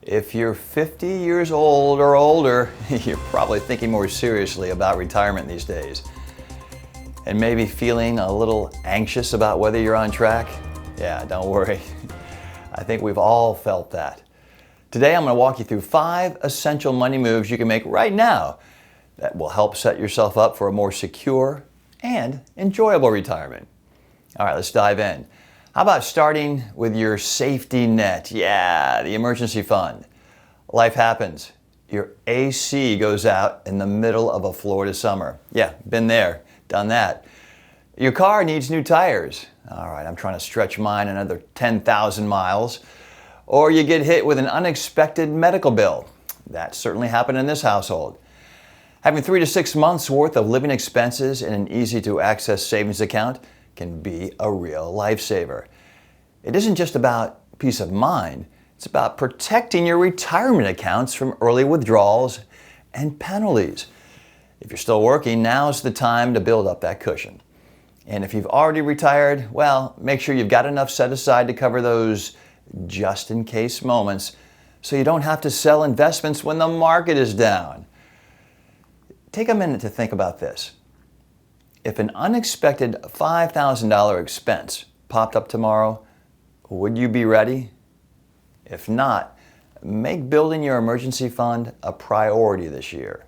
If you're 50 years old or older, you're probably thinking more seriously about retirement these days. And maybe feeling a little anxious about whether you're on track? Yeah, don't worry. I think we've all felt that. Today I'm going to walk you through 5 essential money moves you can make right now that will help set yourself up for a more secure and enjoyable retirement. All right, let's dive in. How about starting with your safety net? Yeah, the emergency fund. Life happens. Your AC goes out in the middle of a Florida summer. Yeah, been there, done that. Your car needs new tires. All right, I'm trying to stretch mine another 10,000 miles. Or you get hit with an unexpected medical bill. That certainly happened in this household. Having 3 to 6 months worth of living expenses in an easy-to-access savings account can be a real lifesaver. It isn't just about peace of mind, it's about protecting your retirement accounts from early withdrawals and penalties. If you're still working, now's the time to build up that cushion. And if you've already retired, well, make sure you've got enough set aside to cover those just-in-case moments so you don't have to sell investments when the market is down. Take a minute to think about this. If an unexpected $5,000 expense popped up tomorrow, would you be ready? If not, make building your emergency fund a priority this year.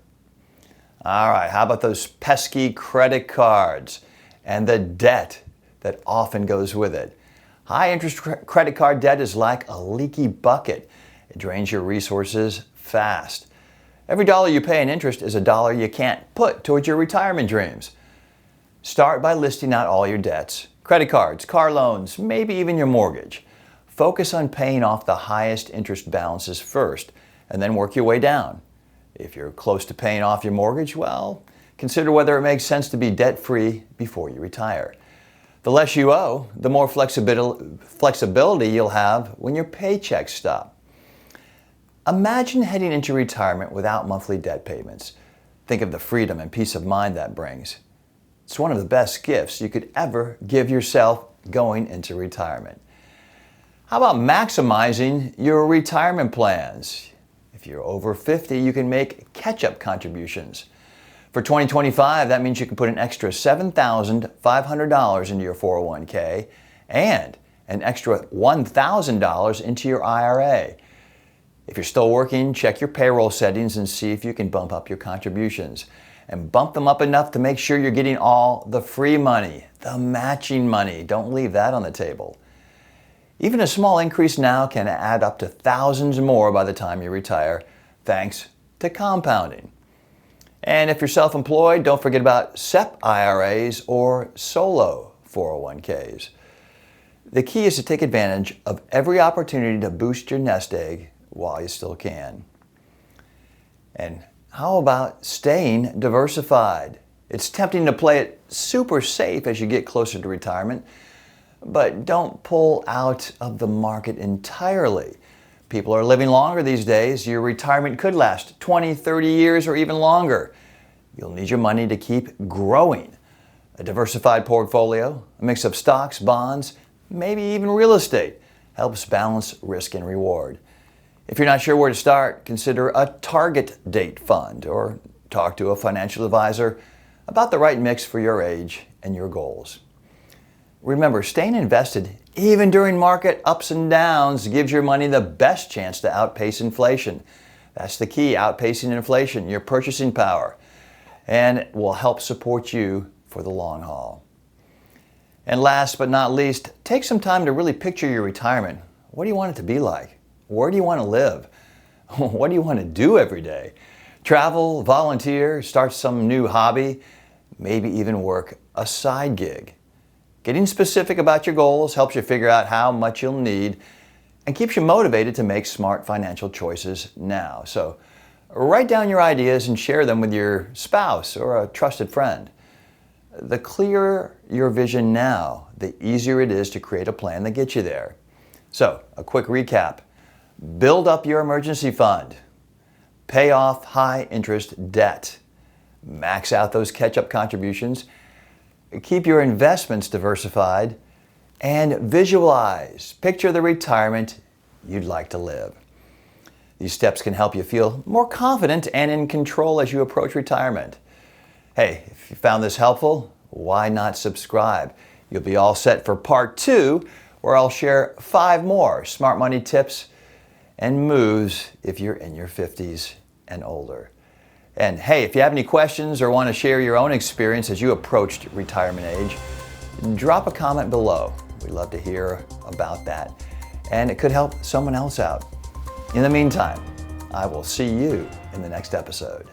All right, how about those pesky credit cards and the debt that often goes with it? High interest credit card debt is like a leaky bucket. It drains your resources fast. Every dollar you pay in interest is a dollar you can't put towards your retirement dreams. Start by listing out all your debts, credit cards, car loans, maybe even your mortgage. Focus on paying off the highest interest balances first, and then work your way down. If you're close to paying off your mortgage, well, consider whether it makes sense to be debt-free before you retire. The less you owe, the more flexibility you'll have when your paychecks stop. Imagine heading into retirement without monthly debt payments. Think of the freedom and peace of mind that brings. It's one of the best gifts you could ever give yourself going into retirement. How about maximizing your retirement plans? If you're over 50, you can make catch-up contributions. For 2025, that means you can put an extra $7,500 into your 401k and an extra $1,000 into your IRA. If you're still working, check your payroll settings and see if you can bump up your contributions. And bump them up enough to make sure you're getting all the free money, the matching money. Don't leave that on the table. Even a small increase now can add up to thousands more by the time you retire, thanks to compounding. And if you're self-employed, don't forget about SEP IRAs or solo 401ks. The key is to take advantage of every opportunity to boost your nest egg while you still can. And how about staying diversified? It's tempting to play it super safe as you get closer to retirement, but don't pull out of the market entirely. People are living longer these days. Your retirement could last 20, 30 years or even longer. You'll need your money to keep growing. A diversified portfolio, a mix of stocks, bonds, maybe even real estate, helps balance risk and reward. If you're not sure where to start, consider a target date fund or talk to a financial advisor about the right mix for your age and your goals. Remember, staying invested, even during market ups and downs, gives your money the best chance to outpace inflation. That's the key, outpacing inflation, your purchasing power, and it will help support you for the long haul. And last but not least, take some time to really picture your retirement. What do you want it to be like? Where do you want to live? What do you want to do every day? Travel, volunteer, start some new hobby, maybe even work a side gig. Getting specific about your goals helps you figure out how much you'll need and keeps you motivated to make smart financial choices now. So write down your ideas and share them with your spouse or a trusted friend. The clearer your vision now, the easier it is to create a plan that gets you there. So, a quick recap. Build up your emergency fund. Pay off high-interest debt. Max out those catch-up contributions. Keep your investments diversified. And visualize. Picture the retirement you'd like to live. These steps can help you feel more confident and in control as you approach retirement. Hey, if you found this helpful, why not subscribe? You'll be all set for part 2, where I'll share 5 more smart money tips and moves if you're in your 50s and older. And hey, if you have any questions or want to share your own experience as you approached retirement age, drop a comment below. We'd love to hear about that. And it could help someone else out. In the meantime, I will see you in the next episode.